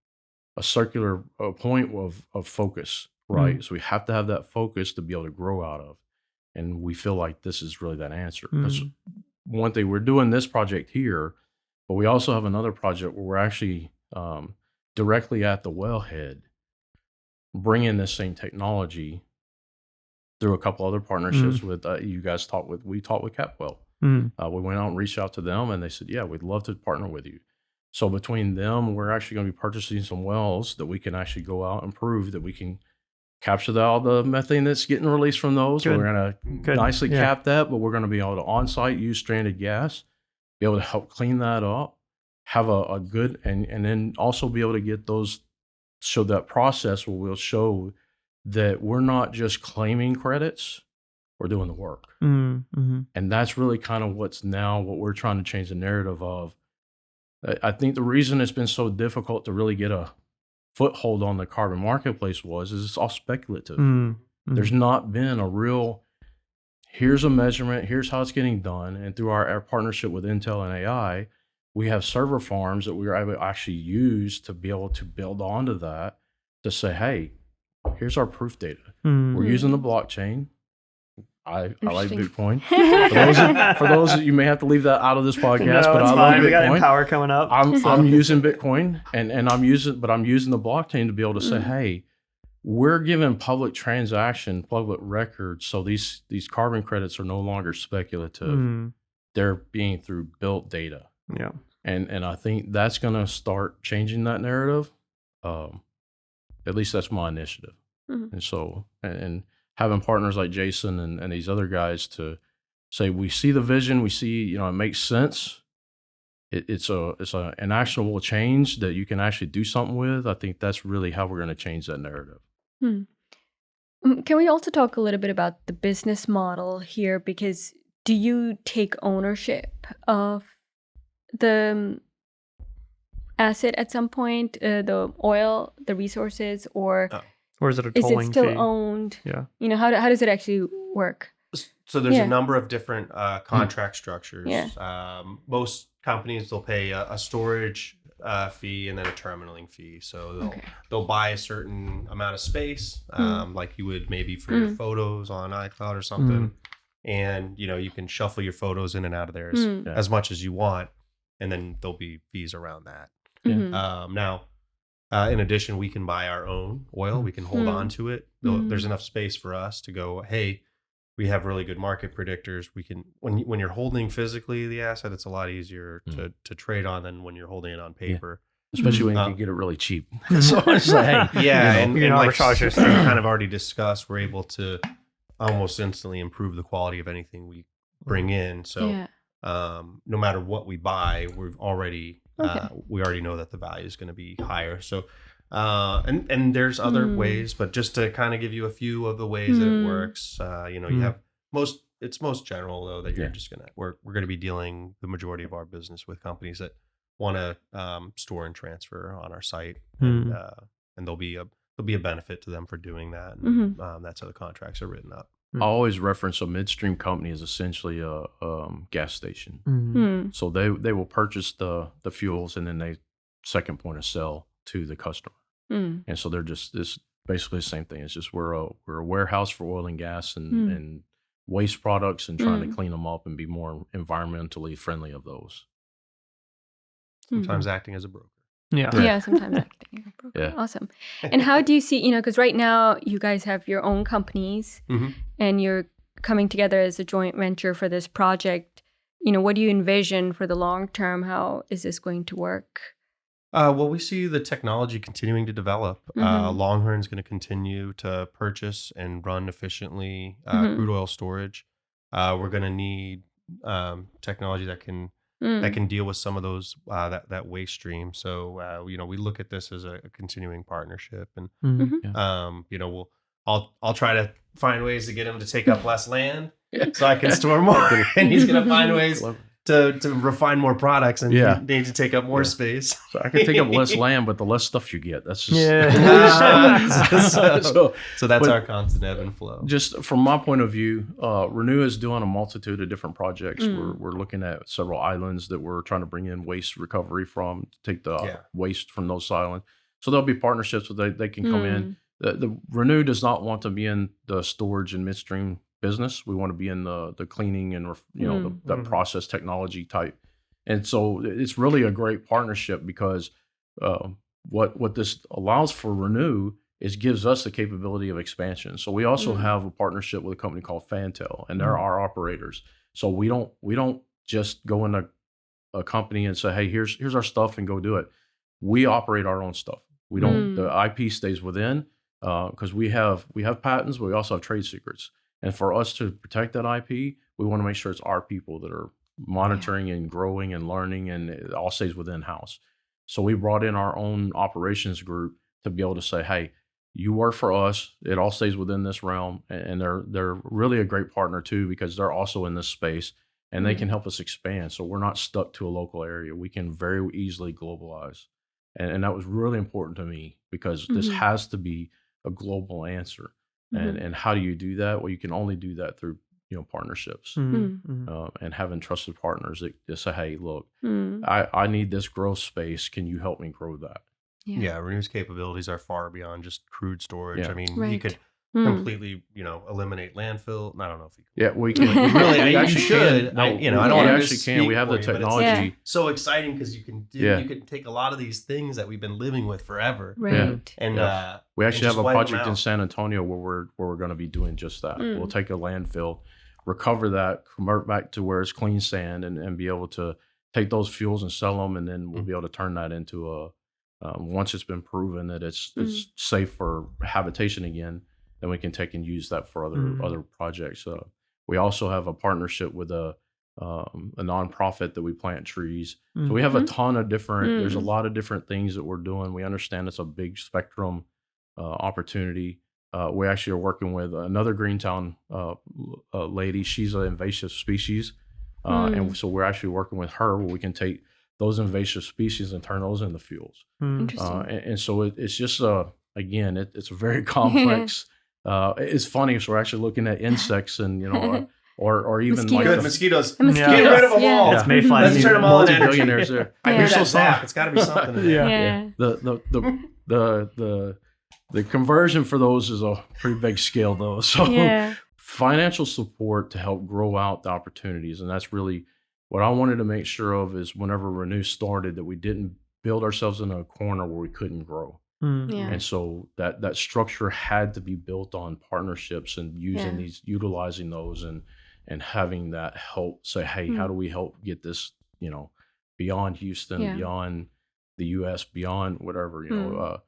a circular point of focus, right? So we have to have that focus to be able to grow out of. And we feel like this is really that answer. Because one thing, we're doing this project here, but we also have another project where we're actually directly at the wellhead, bringing this same technology through a couple other partnerships with you guys we talked with Capwell. We went out and reached out to them, and they said, yeah, we'd love to partner with you. So between them, we're actually going to be purchasing some wells that we can actually go out and prove that we can capture all the methane that's getting released from those. Good. We're going to nicely cap that, but we're going to be able to on-site use stranded gas, be able to help clean that up, have a good, and then also be able to get those, show that process where we'll show that we're not just claiming credits, we're doing the work. And that's really kind of what we're trying to change the narrative of. I think the reason it's been so difficult to really get a foothold on the carbon marketplace is it's all speculative. There's not been a real, here's a measurement, here's how it's getting done. And through our partnership with Intel and AI, we have server farms that we are able to actually use to be able to build onto that to say, hey, here's our proof data. We're using the blockchain. I like Bitcoin. For those you may have to leave that out of this podcast, but I love Bitcoin. We got Empower coming up. I'm using Bitcoin, and I'm using the blockchain to be able to say, hey, we're giving public records, so these carbon credits are no longer speculative. They're being through built data. Yeah, and I think that's going to start changing that narrative. At least that's my initiative. And so and having partners like Jason and these other guys to say, we see the vision, we see, it makes sense. It's an actionable change that you can actually do something with. I think that's really how we're going to change that narrative. Can we also talk a little bit about the business model here? Because do you take ownership of the asset at some point, the oil, the resources, or is it a is tolling it still fee? owned? Yeah. How does it actually work? So there's a number of different contract structures. Yeah. Most companies, they'll pay a storage fee and then a terminaling fee. So they'll buy a certain amount of space, like you would maybe for your photos on iCloud or something. And, you can shuffle your photos in and out of there as much as you want. And then there'll be fees around that. Now, in addition, we can buy our own oil. We can hold on to it. There's enough space for us to go, hey, we have really good market predictors. We can, when you're holding physically the asset, it's a lot easier to trade on than when you're holding it on paper. Especially when you can get it really cheap. So it's like, hey, and like you kind of already discussed, we're able to almost instantly improve the quality of anything we bring in. So no matter what we buy, we've already we already know that the value is going to be higher. So and there's other ways, but just to kind of give you a few of the ways that it works, you have most it's most general though that you're just we're gonna be dealing the majority of our business with companies that want to store and transfer on our site, and there'll be a benefit to them for doing that. And, that's how the contracts are written up. I always reference a midstream company as essentially a gas station. So they will purchase the fuels, and then they second point of sale to the customer. And so they're just this basically the same thing. It's just we're a warehouse for oil and gas and waste products, and trying to clean them up and be more environmentally friendly of those. Sometimes acting as a broker. Yeah, sometimes acting as a broker. Yeah. Awesome. And how do you see, because right now you guys have your own companies and you're coming together as a joint venture for this project. What do you envision for the long term? How is this going to work? Well, we see the technology continuing to develop. Longhorn's going to continue to purchase and run efficiently crude oil storage. We're going to need technology that can deal with some of those that waste stream. So we look at this as a continuing partnership, and I'll try to find ways to get him to take up less land so I can store more, and he's going to find ways to refine more products and need to take up more space. So I can take up less land, but the less stuff you get. That's just so that's our constant ebb and flow. Just from my point of view, Renew is doing a multitude of different projects. We're looking at several islands that we're trying to bring in waste recovery from, to take the waste from those islands. So there'll be partnerships where they can come in. The Renew does not want to be in the storage and midstream business. We want to be in the cleaning and the process technology type. And so it's really a great partnership, because what this allows for Renew is gives us the capability of expansion. So we also have a partnership with a company called Fantel, and they're our operators. So we don't just go in a company and say, hey, here's our stuff and go do it. We operate our own stuff. We don't. The IP stays within, because we have patents, but we also have trade secrets. And for us to protect that IP, we want to make sure it's our people that are monitoring and growing and learning, and it all stays within house. So we brought in our own operations group to be able to say, hey, you work for us. It all stays within this realm. And they're really a great partner too, because they're also in this space, and they can help us expand. So we're not stuck to a local area. We can very easily globalize. And that was really important to me, because this has to be a global answer. And how do you do that? Well, you can only do that through partnerships and having trusted partners that say, hey, look, I need this growth space. Can you help me grow that? Yeah, Renew's capabilities are far beyond just crude storage. I mean, you could completely, eliminate landfill. I don't know if you can. Yeah, we can. You should. I don't want to actually can. We have the technology. It's so exciting, because you can take a lot of these things that we've been living with forever. Right. And we actually have a project in San Antonio where we're going to be doing just that. We'll take a landfill, recover that, convert back to where it's clean sand, and be able to take those fuels and sell them, and then we'll be able to turn that into once it's been proven that it's safe for habitation again, then we can take and use that for other projects. We also have a partnership with a nonprofit that we plant trees. So we have a ton of different. There's a lot of different things that we're doing. We understand it's a big spectrum opportunity. We actually are working with another Greentown lady. She's an invasive species, and so we're actually working with her where we can take those invasive species and turn those into fuels. Interesting. And so it's just again, it's a very complex. It's funny. So we're actually looking at insects and or even mosquitoes. Good mosquitoes. Mosquitoes. Get rid of them all. It's mayflies. Let's turn them all into energy. Multi-billionaires there. You're so soft. It's got to be something. The conversion for those is a pretty big scale though. So financial support to help grow out the opportunities, and that's really what I wanted to make sure of. Is whenever Renew started, that we didn't build ourselves in a corner where we couldn't grow. And so that structure had to be built on partnerships and utilizing those and having that help say, hey, how do we help get this, beyond Houston, beyond the US, beyond whatever,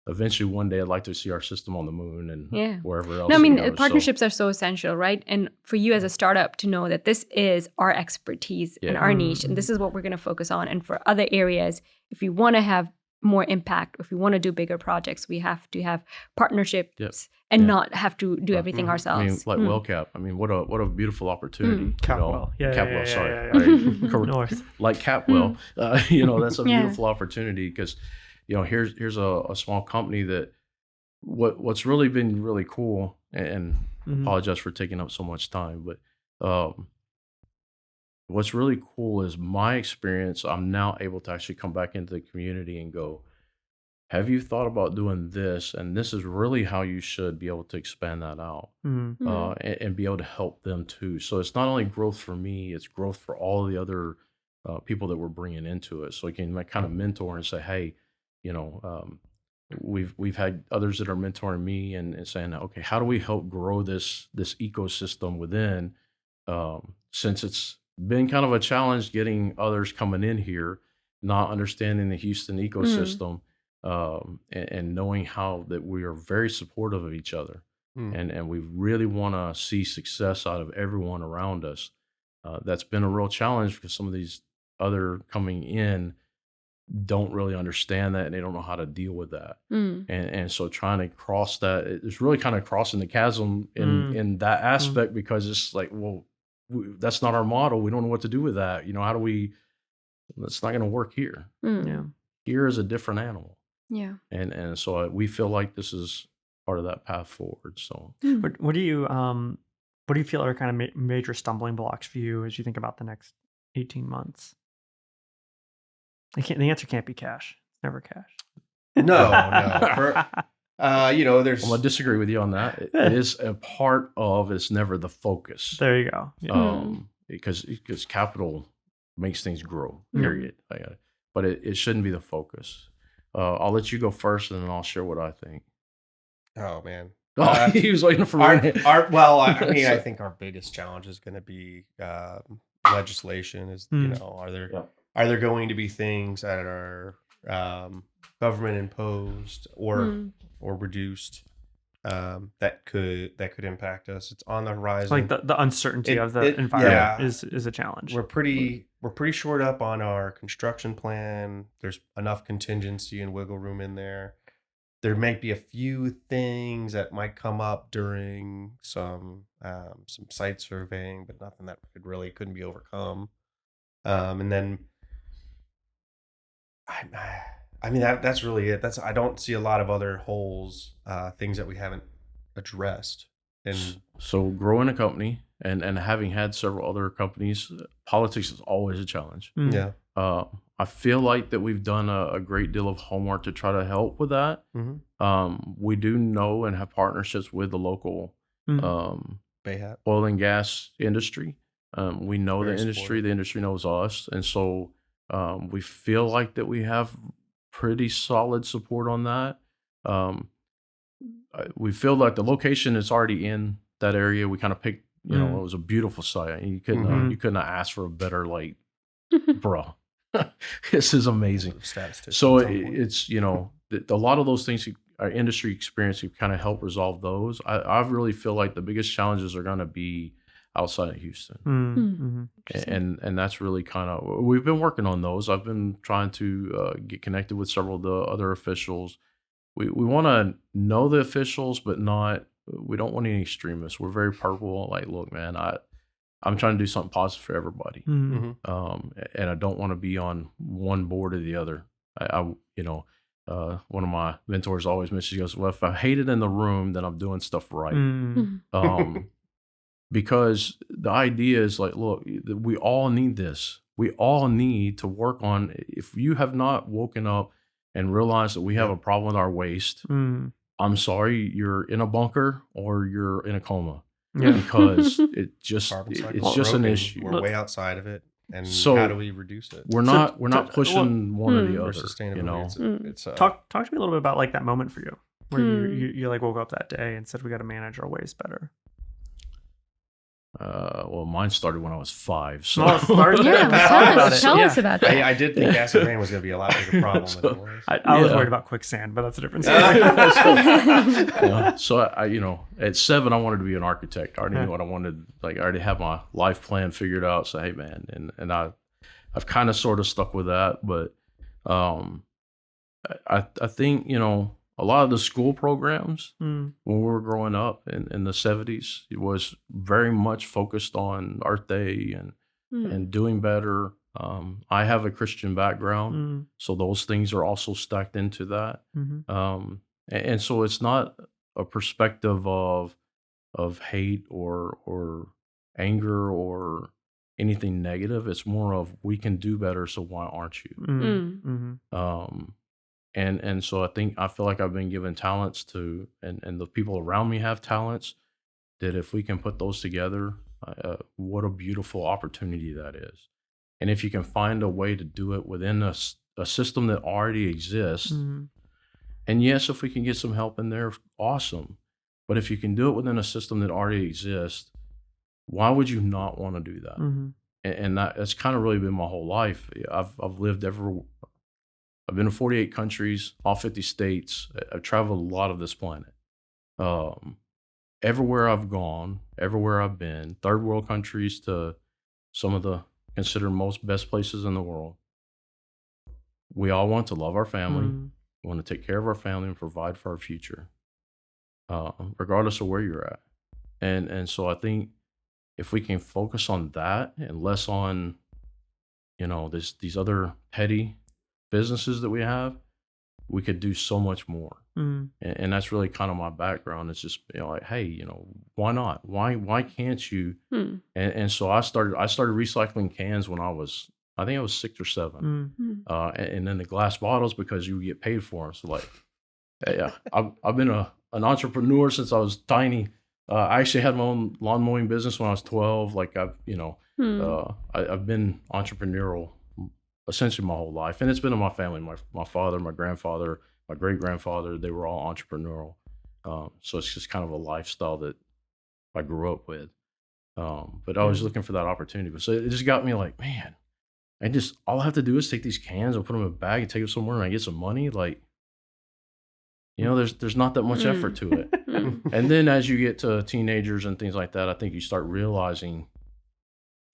eventually one day I'd like to see our system on the moon and wherever else. No, I mean, partnerships are so essential, right? And for you as a startup to know that this is our expertise and our niche, and this is what we're going to focus on. And for other areas, if you want to have more impact, if we want to do bigger projects, we have to have partnerships Yep. and not have to do everything I ourselves. mean, like WellCap. I mean, what a beautiful opportunity. Capwell. Capwell. Sorry. North. Like Capwell. That's a Yeah. beautiful opportunity because, here's a small company that what's really been really cool, and apologize for taking up so much time, but what's really cool is my experience. I'm now able to actually come back into the community and go, have you thought about doing this? And this is really how you should be able to expand that out and be able to help them too. So it's not only growth for me, it's growth for all the other people that we're bringing into it. So I can kind of mentor and say, hey, we've had others that are mentoring me and saying, okay, how do we help grow this ecosystem within? Since it's been kind of a challenge getting others coming in here, not understanding the Houston ecosystem. And knowing how that we are very supportive of each other, and we really want to see success out of everyone around us. That's been a real challenge because some of these other coming in don't really understand that, and they don't know how to deal with that. And so trying to cross that, it's really kind of crossing the chasm in that aspect because it's like, well, that's not our model. We don't know what to do with that. How do we? That's not going to work here. Yeah. Here is a different animal. Yeah. And so we feel like this is part of that path forward. So What do you feel are kind of major stumbling blocks for you as you think about the next 18 months? The answer can't be cash. It's never cash. No. There's. I'm gonna disagree with you on that. It is a part of. It's never the focus. There you go. Yeah. Because capital makes things grow. Period. But it shouldn't be the focus. I'll let you go first, and then I'll share what I think. Oh man, he was waiting for me. I think our biggest challenge is going to be legislation. Is are there going to be things that are government imposed or reduced that could impact us? It's on the horizon. Like the uncertainty of the environment is a challenge. We're pretty shored up on our construction plan. There's enough contingency and wiggle room in there. There might be a few things that might come up during some site surveying, but nothing that couldn't be overcome. And then that's really it. I don't see a lot of other holes, things that we haven't addressed. And so growing a company and having had several other companies, politics is always a challenge. Yeah. I feel like that we've done a great deal of homework to try to help with that. We do know and have partnerships with the local oil and gas industry. We know the industry knows us. And so we feel like that we have pretty solid support on that. We feel like the location is already in that area. We kind of picked, it was a beautiful site. You couldn't have asked for a better, bro. This is amazing. So it's, a lot of those things, our industry experience, we've kind of helped resolve those. I really feel like the biggest challenges are going to be outside of Houston. And that's really kind of, we've been working on those. I've been trying to get connected with several of the other officials. We want to know the officials, but we don't want any extremists. We're very purple. Like, look, man, I'm trying to do something positive for everybody. And I don't want to be on one board or the other. One of my mentors always mentions, he goes, well, if I hate it in the room, then I'm doing stuff right. Because the idea is like, look, we all need this. We all need to work on, if you have not woken up and realized that we have a problem with our waste, I'm sorry, you're in a bunker or you're in a coma. Because it's just an issue. We're way outside of it. And so how do we reduce it? We're not pushing one or the other. Sustainability. Talk to me a little bit about that moment for you, where you woke up that day and said we got to manage our waste better. Well, mine started when I was 5. So tell us about that. I did think acid rain was going to be a lot bigger problem than it was. I was worried about quicksand, but that's a different story. So at 7, I wanted to be an architect. I already knew what I wanted. Like, I already had my life plan figured out. So, hey, man, and I've kind of sort of stuck with that. But I think, a lot of the school programs Mm. when we were growing up in the 70s, it was very much focused on Earth Day and doing better. I have a Christian background, Mm. so those things are also stacked into that. Mhm. And so it's not a perspective of hate or anger or anything negative. It's more of we can do better, so why aren't you? Mm. Mhm. And so I feel like I've been given talents to, and the people around me have talents that if we can put those together, what a beautiful opportunity that is. And if you can find a way to do it within a system that already exists, Mhm. and yes, if we can get some help in there, awesome. But if you can do it within a system that already exists, why would you not want to do that? Mhm. And that's kind of really been my whole life. I've lived I've been to 48 countries, all 50 states. I've traveled a lot of this planet. Everywhere I've gone, everywhere I've been, third world countries to some of the considered most best places in the world. We all want to love our family. Mm. We want to take care of our family and provide for our future, regardless of where you're at. And so I think if we can focus on that and less on, these other petty businesses that we have, we could do so much more. Mm. And that's really kind of my background. It's just, like, hey, why not? Why can't you? And so I started recycling cans when I think I was 6 or 7. Mm. And then the glass bottles because you get paid for them. So like, yeah, I've been an entrepreneur since I was tiny. I actually had my own lawn mowing business when I was 12. Like I've been entrepreneurial essentially my whole life, and it's been in my family. My father, my grandfather, my great grandfather, they were all entrepreneurial. So it's just kind of a lifestyle that I grew up with. But I was looking for that opportunity. So it just got me like, man, all I have to do is take these cans and put them in a bag and take them somewhere and I get some money. Like, there's not that much effort to it. And then as you get to teenagers and things like that, I think you start realizing,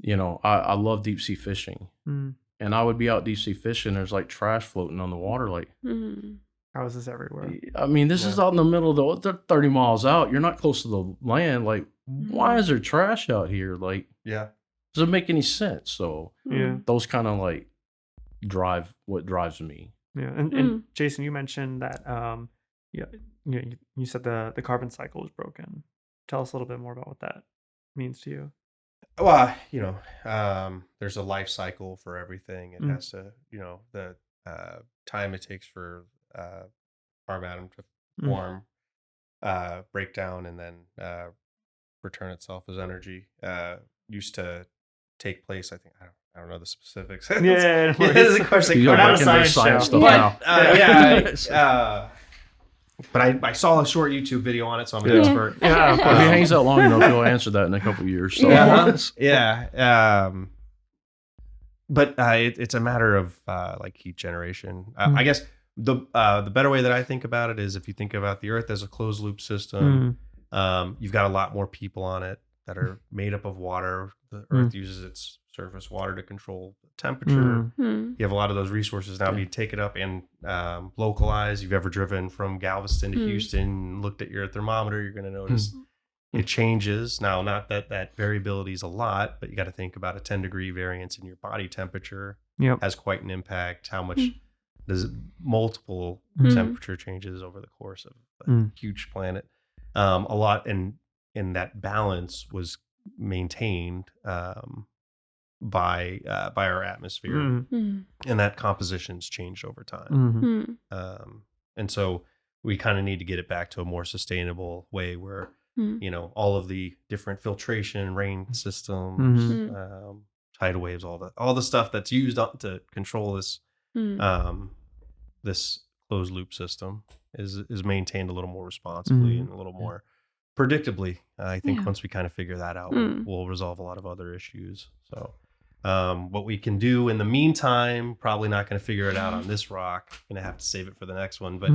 I love deep sea fishing. And I would be out deep sea fishing. There's like trash floating on the water. Like, how is this everywhere? I mean, this is out in the middle of they're 30 miles out. You're not close to the land. Like, why is there trash out here? Like, does it make any sense? So those kind of like drive what drives me. Yeah. And Jason, you mentioned that, you said the carbon cycle is broken. Tell us a little bit more about what that means to you. Well, there's a life cycle for everything. It has to, the time it takes for carbon atom to form, break down, and then return itself as energy used to take place. I think I don't know the specifics. Yeah, of course, you we're not a science science stuff show. now. But I saw a short YouTube video on it, so I'm an expert. Yeah, of If course. he hangs out long enough, he'll answer that in a couple of years. So. But it's a matter of like heat generation. I guess the better way that I think about it is if you think about the Earth as a closed loop system, you've got a lot more people on it that are made up of water. The Earth uses its surface water to control the temperature. You have a lot of those resources now. If you take it up and localize, you've ever driven from Galveston to Houston and looked at your thermometer, you're going to notice it changes. Now, not that variability is a lot, but you got to think about a 10-degree variance in your body temperature has quite an impact. How much does multiple temperature changes over the course of a huge planet? A lot, and that balance was maintained by our atmosphere, and that composition's changed over time. And so we kind of need to get it back to a more sustainable way where all of the different filtration, rain systems, tidal waves, all the stuff that's used to control this this closed loop system is maintained a little more responsibly and a little more predictably. I think once we kind of figure that out, we'll resolve a lot of other issues. So what we can do in the meantime, probably not going to figure it out on this rock. Going to have to save it for the next one. But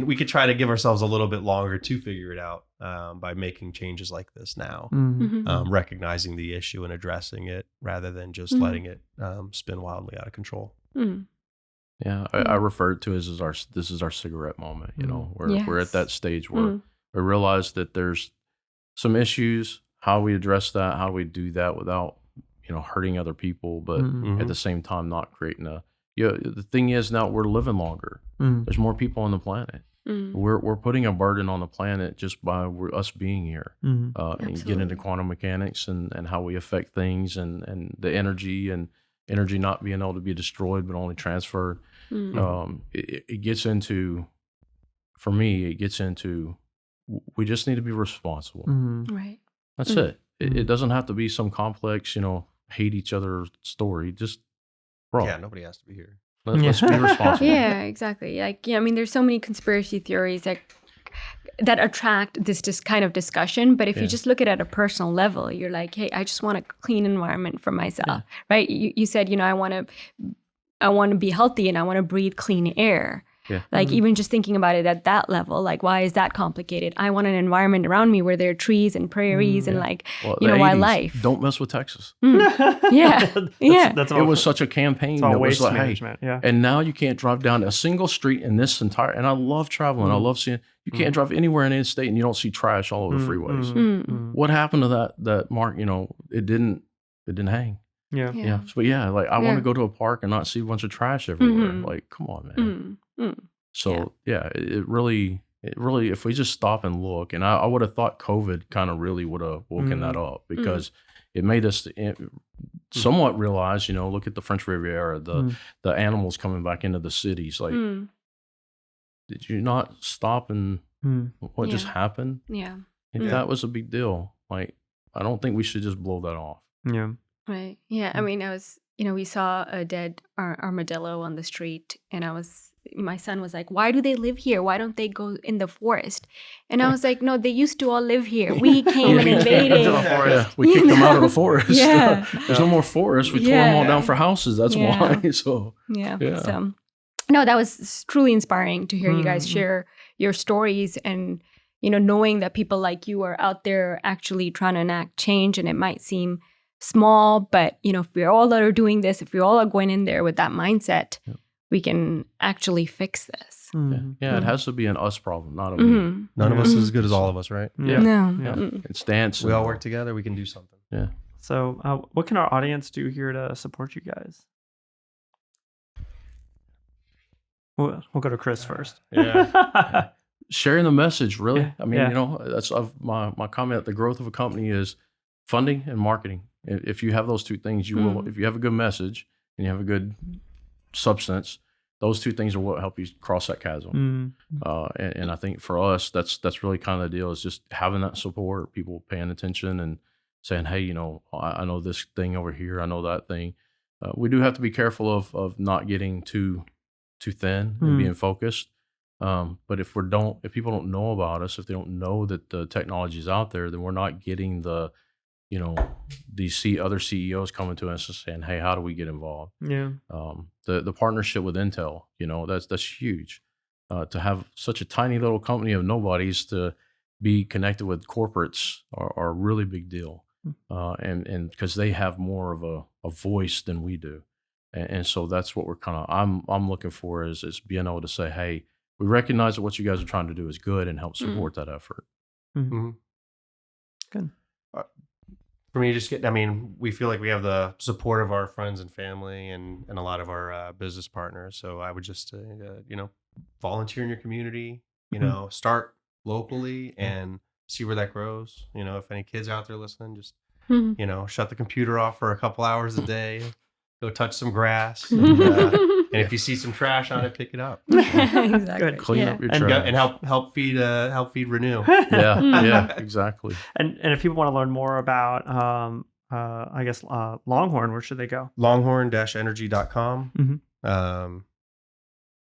we could try to give ourselves a little bit longer to figure it out by making changes like this now, recognizing the issue and addressing it rather than just letting it spin wildly out of control. Yeah, I refer to it as this is our cigarette moment. You know, we're at that stage where we realize that there's some issues. How we address that? How do we do that without hurting other people, but at the same time not creating a. The thing is now we're living longer. There's more people on the planet. We're putting a burden on the planet just by us being here, and get into quantum mechanics and how we affect things and the energy not being able to be destroyed but only transferred. It gets into, for me, we just need to be responsible. Right. That's it. It doesn't have to be some complex, hate each other story. Just, bro. Yeah, nobody has to be here. Let's be responsible. Yeah, exactly. Like, I mean, there's so many conspiracy theories that attract this kind of discussion. But if you just look at it at a personal level, you're like, hey, I just want a clean environment for myself, right? You said, I want to be healthy and I want to breathe clean air. Yeah. Like even just thinking about it at that level, like why is that complicated? I want an environment around me where there are trees and prairies and wildlife. Don't mess with Texas. Yeah. That's it was such a campaign. It's all that waste was like, management. Hey, and now you can't drive down a single street in this entire. And I love traveling. I love seeing. You can't drive anywhere in any state and you don't see trash all over the freeways. What happened to that mark? It didn't hang. Yeah. But I want to go to a park and not see a bunch of trash everywhere. Like, come on, man. So it really, if we just stop and look, and I would have thought COVID kind of really would have woken that up because it made us somewhat realize, look at the French Riviera, the animals coming back into the cities. Like, did you not stop and what just happened? Yeah. That was a big deal. Like, I don't think we should just blow that off. Yeah. Right. Yeah. I mean, we saw a dead armadillo on the street, and my son was like, why do they live here? Why don't they go in the forest? And I was like, no, they used to all live here. We came and invaded. We kicked them out of the forest. Yeah. There's no more forest. We tore them all down for houses. That's why. So So no, that was truly inspiring to hear you guys share your stories and, knowing that people like you are out there actually trying to enact change, and it might seem small, but if we all are doing this, if we all are going in there with that mindset, we can actually fix this. It has to be an us problem, not a me. None of us is as good as all of us, right? It's dance. We all work together. We can do something. Yeah. So, what can our audience do here to support you guys? We'll go to Chris first. Sharing the message, really. I mean, that's my comment. The growth of a company is funding and marketing. If you have those two things, you will. If you have a good message and you have a good substance, those two things are what help you cross that chasm. And I think for us, that's really kind of the deal, is just having that support, people paying attention and saying, hey, I know this thing over here, I know that thing. We do have to be careful of not getting too thin and being focused. But if people don't know about us, if they don't know that the technology is out there, then we're not getting these other CEOs coming to us and saying, hey, how do we get involved? Yeah. The partnership with Intel, that's huge. To have such a tiny little company of nobodies to be connected with corporates are a really big deal. And because they have more of a voice than we do. And so that's what I'm looking for is being able to say, hey, we recognize that what you guys are trying to do is good and help support that effort. Good. For me, we feel like we have the support of our friends and family and a lot of our business partners. So I would just, volunteer in your community, start locally and see where that grows. If any kids out there listening, just, shut the computer off for a couple hours a day, go touch some grass. And if you see some trash on it, pick it up. Exactly. Clean up your trash. And help feed Renew. Yeah, exactly. And if people want to learn more about, Longhorn, where should they go? Longhorn-energy.com.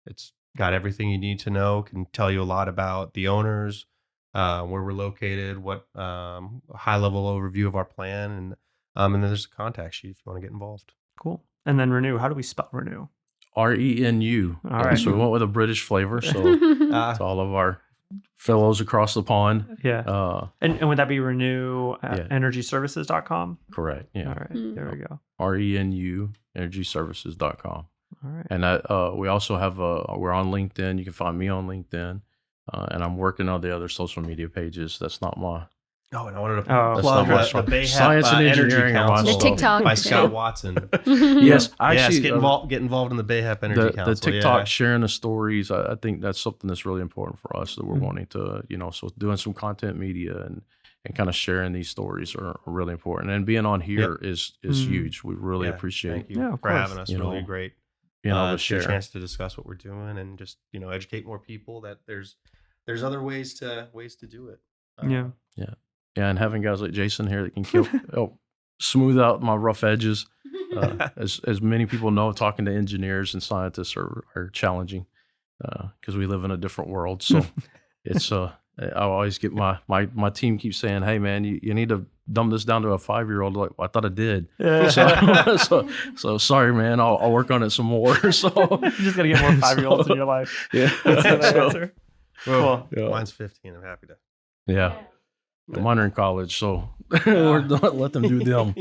It's got everything you need to know. Can tell you a lot about the owners, where we're located, what high-level overview of our plan, and then there's a contact sheet if you want to get involved. Cool. And then Renew, how do we spell Renew? RENU. All right. So we went with a British flavor. So to all of our fellows across the pond. Yeah. And would that be Renew energyservices.com? Correct. Yeah. All right. There we go. RENU energyservices.com. All right. And we also have we're on LinkedIn. You can find me on LinkedIn, and I'm working on the other social media pages. That's not my. Oh, and I wanted to Oh, plug that's the not Bayhap Science and Energy Engineering are my Council The TikTok. by Scott Watson. Yes, actually, Get involved in the Bayhap Energy the Council. TikTok sharing the stories. I think that's something that's really important for us that we're wanting to, so doing some content media and kind of sharing these stories are really important. And being on here is huge. We really appreciate Thank you for having us. You Really know, great. being able to Get share. a chance to discuss what we're doing and just educate more people that there's other ways to do it. Yeah, and having guys like Jason here that can smooth out my rough edges. As many people know, talking to engineers and scientists are challenging because we live in a different world. So it's I always get my team keeps saying, "Hey man, you need to dumb this down to a 5-year-old." Like, well, I thought I did. So sorry, man. I'll work on it some more. So you just gotta get more 5-year-olds in your life. Yeah, That's the answer. Well, Cool. mine's 15. I'm happy to. Yeah. Mine are in college, so let them do them.